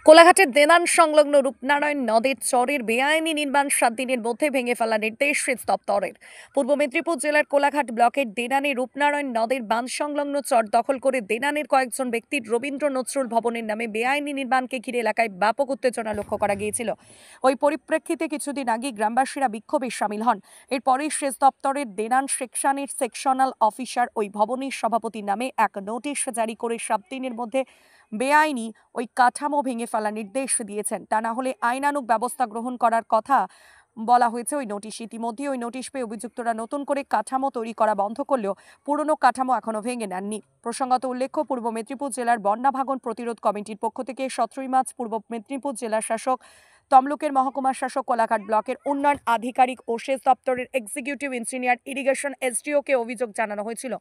কোলাঘাটের দেনান সংলগ্ন রূপনারায়ণ নদের চরের বেআইনি নির্মাণ 7 দিনের মধ্যে ভেঙে ফেলার নির্দেশ সেচ দপ্তরের। পূর্ব মেদিনীপুর জেলার কোলাঘাট ব্লকের দেনানে রূপনারায়ণ নদের বাঁধ সংলগ্ন চর দখল করে দেনানের কয়েকজন ব্যক্তির রবীন্দ্র নজরুল ভবনের নামে বেআইনি নির্মাণকে ঘিরে এলাকায় ব্যাপক উত্তেজনা লক্ষ্য করা গিয়েছিল। ওই পরিপ্রেক্ষিতে কিছুদিন আগে গ্রামবাসীরা বিক্ষোভে সামিল হন। এরপরেই সেচ দপ্তরের দেনান সেকশনের সেকশনাল অফিসার ওই ভবনের সভাপতির নামে এক নোটিশ জারি করে 7 দিনের মধ্যে বেআইনি ওই কাঠামো ভেঙে ফেলার নির্দেশ দিয়েছেন। তা না হলে আইনানুগ ব্যবস্থা গ্রহণ করার কথা বলা হয়েছে ওই নোটিশ। ইতিমধ্যে ওই নোটিশ পেয়ে অভিযুক্তরা নতুন করে কাঠামো তৈরি করা বন্ধ করলেও পুরনো কাঠামো এখনো ভেঙে নেননি। প্রসঙ্গত উল্লেখ্য, পূর্ব মেদিনীপুর জেলার বন্যা ভাঙন প্রতিরোধ কমিটির পক্ষ থেকে 17 মার্চ পূর্ব মেদিনীপুর জেলা শাসক, তমলুকের মহকুমা শাসক, কোলাঘাট ব্লকের উন্নয়ন আধিকারিক ও সেচ দপ্তরের এক্সিকিউটিভ ইঞ্জিনিয়ার ইরিগেশন এসডিওকে অভিযোগ জানানো হয়েছিল।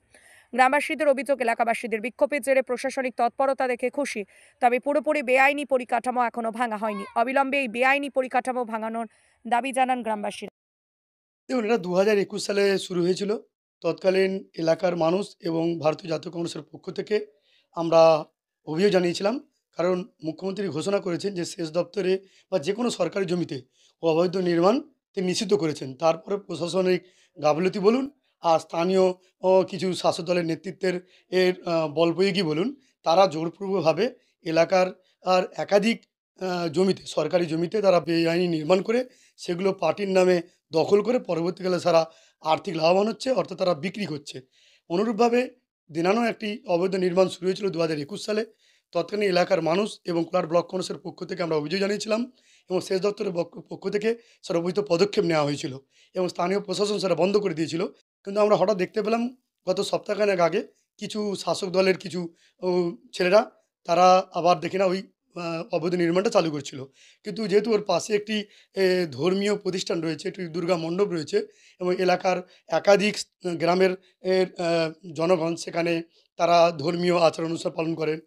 গ্রামবাসীদের অভিযোগ, এলাকাবাসীদের বিক্ষোভের জেরে প্রশাসনিক তৎপরতা দেখে খুশি, তবে পুরোপুরি বেআইনি পরিকাঠামো এখনো ভাঙা হয়নি। অবিলম্বে এই বেআইনি পরিকাঠামো ভাঙানোর দাবি জানান গ্রামবাসীরা। দেখুন, এটা ২০২১ সালে শুরু হয়েছিল। তৎকালীন এলাকার মানুষ এবং ভারতীয় জাতীয় কংগ্রেসের পক্ষ থেকে আমরা অভিযোগ জানিয়েছিলাম। কারণ মুখ্যমন্ত্রী ঘোষণা করেছেন যে সেচ দপ্তরে বা যে কোনো সরকারি জমিতে অবৈধ নির্মাণ তিনি নিষিদ্ধ করেছেন। তারপরে প্রশাসনিক গাফিলতি বলুন আর স্থানীয় কিছু শাসক দলের নেতৃত্বের বল প্রয়োগই বলুন, তারা জোরপূর্বকভাবে এলাকার একাধিক জমিতে, সরকারি জমিতে তারা বেআইনি নির্মাণ করে সেগুলো পার্টির নামে দখল করে পরবর্তীকালে তারা আর্থিক লাভবান হচ্ছে, অর্থাৎ তারা বিক্রি করছে। অনুরূপভাবে দেনানো একটি অবৈধ নির্মাণ শুরু হয়েছিল ২০২১ সালে। তৎকালীন এলাকার মানুষ এবং কোলাঘাট ব্লক কংগ্রেসের পক্ষ থেকে আমরা অভিযোগ জানিয়েছিলাম এবং সেচ দপ্তরের পক্ষ থেকে সেটা উপযুক্ত পদক্ষেপ নেওয়া হয়েছিল এবং স্থানীয় প্রশাসন সেটা বন্ধ করে দিয়েছিল। কিন্তু আমরা হঠাৎ দেখতে পেলাম গত সপ্তাহখানেক আগে কিছু শাসক দলের কিছু ও ছেলেরা তারা আবার দেখি না ওই অবৈধ নির্মাণটা চালু করছিল। কিন্তু যেহেতু ওর পাশে একটি ধর্মীয় প্রতিষ্ঠান রয়েছে, একটি দুর্গা মণ্ডপ রয়েছে এবং এলাকার একাধিক গ্রামের জনগণ সেখানে তারা ধর্মীয় আচার অনুষ্ঠান পালন করেন।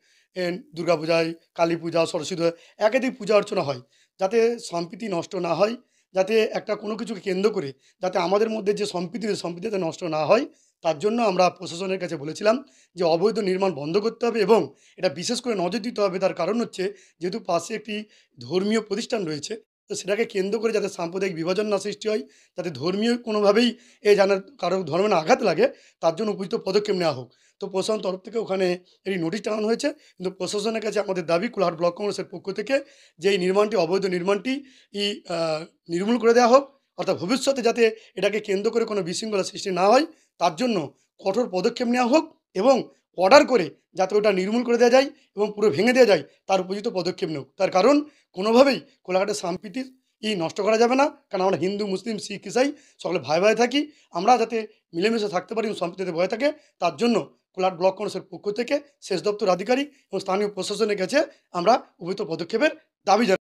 দুর্গাপূজায়, কালী পূজা, সরস্বতী পূজা একাধিক পূজা অর্চনা হয়। যাতে সম্প্রীতি নষ্ট না হয়, যাতে একটা কোনো কিছুকে কেন্দ্র করে যাতে আমাদের মধ্যে যে সম্প্রীতি যাতে নষ্ট না হয়, তার জন্য আমরা প্রশাসনের কাছে বলেছিলাম যে অবৈধ নির্মাণ বন্ধ করতে হবে এবং এটা বিশেষ করে নজর দিতে হবে। তার কারণ হচ্ছে যেহেতু পাশে একটি ধর্মীয় প্রতিষ্ঠান রয়েছে, তো সেটাকে কেন্দ্র করে যাতে সাম্প্রদায়িক বিভাজন না সৃষ্টি হয়, যাতে ধর্মীয় কোনোভাবেই যেন কারো ধর্মে না আঘাত লাগে, তার জন্য উপযুক্ত পদক্ষেপ নেওয়া হোক। তো প্রশাসন তরফ থেকে ওখানে এই নোটিশ টাঙানো হয়েছে। কিন্তু প্রশাসনের কাছে আমাদের দাবি কোলাঘাট ব্লক কংগ্রেসের পক্ষ থেকে যে এই নির্মাণটি, অবৈধ নির্মাণটি নির্মূল করে দেওয়া হোক, অর্থাৎ ভবিষ্যতে যাতে এটাকে কেন্দ্র করে কোনো বিশৃঙ্খলা সৃষ্টি না হয়, তার জন্য কঠোর পদক্ষেপ নেওয়া হোক এবং অর্ডার করে যাতে ওটা নির্মূল করে দেওয়া যায় এবং পুরো ভেঙে দেওয়া যায়, তার উপযুক্ত পদক্ষেপ নেওক। তার কারণ কোনোভাবেই কোলাঘাটের সম্প্রীতি নষ্ট করা যাবে না। কারণ আমরা হিন্দু, মুসলিম, শিখ, ইসাই সকলে ভাই ভাই থাকি। আমরা যাতে মিলেমিশে থাকতে পারি এবং সম্প্রীতিতে বজায় থাকে, তার জন্য কোলাঘাট ব্লক কংগ্রেসের পক্ষ থেকে সেচ দপ্তর আধিকারিক এবং স্থানীয় প্রশাসনের কাছে আমরা উপযুক্ত পদক্ষেপের দাবি জানাই।